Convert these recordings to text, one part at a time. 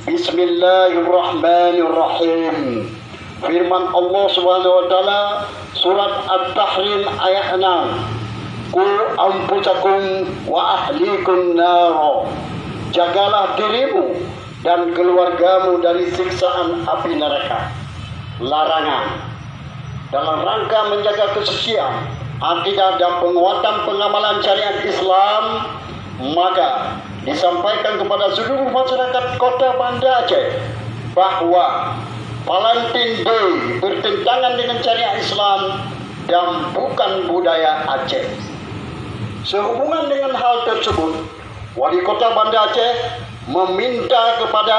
Bismillahirrahmanirrahim. Firman Allah Subhanahu wa taala surat At-Tahrim ayat 6. Qul anfusakum wa ahlikum nar. Jagalah dirimu dan keluargamu dari siksaan api neraka. Larangan dalam rangka menjaga kesucian, akidah dan penguatan pengamalan syariat Islam, maka disampaikan kepada seluruh masyarakat Kota Banda Aceh bahawa Valentine Day bertentangan dengan syariat Islam dan bukan budaya Aceh. Sehubungan dengan hal tersebut, Wali Kota Banda Aceh meminta kepada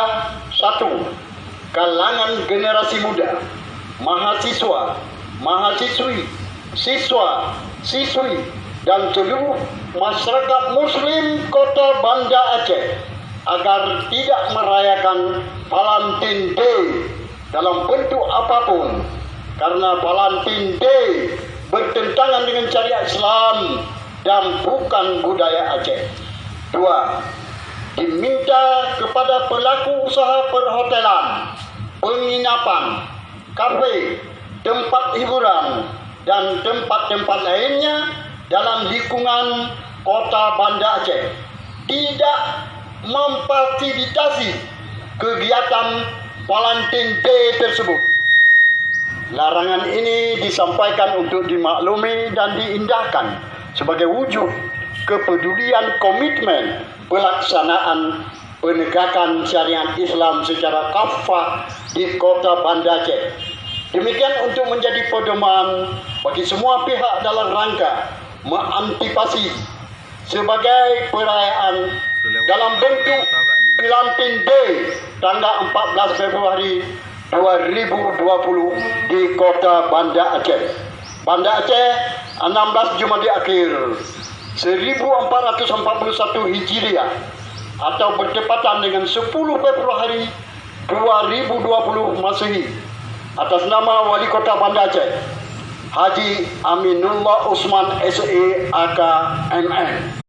satu, kalangan generasi muda, mahasiswa, mahasiswi, siswa, siswi dan seluruh masyarakat Muslim Kota Banda Aceh agar tidak merayakan Valentine Day dalam bentuk apapun, karena Valentine Day bertentangan dengan syariat Islam dan bukan budaya Aceh. Dua, diminta kepada pelaku usaha perhotelan, penginapan, kafe, tempat hiburan dan tempat-tempat lainnya dalam lingkungan Kota Banda Aceh tidak memfasilitasi kegiatan Valentine Day tersebut. Larangan ini disampaikan untuk dimaklumi dan diindahkan sebagai wujud kepedulian komitmen pelaksanaan penegakan syariat Islam secara kafah di Kota Banda Aceh. Demikian untuk menjadi pedoman bagi semua pihak dalam rangka mengantisipasi sebagai perayaan dalam bentuk Valentine Day tanggal 14 Februari 2020 di Kota Banda Aceh. Banda Aceh 16 Jumadi Akhir 1441 Hijriah atau bertepatan dengan 10 Februari 2020 Masehi. Atas nama Wali Kota Banda Aceh, Haji Aminullah Usman SE AK MN.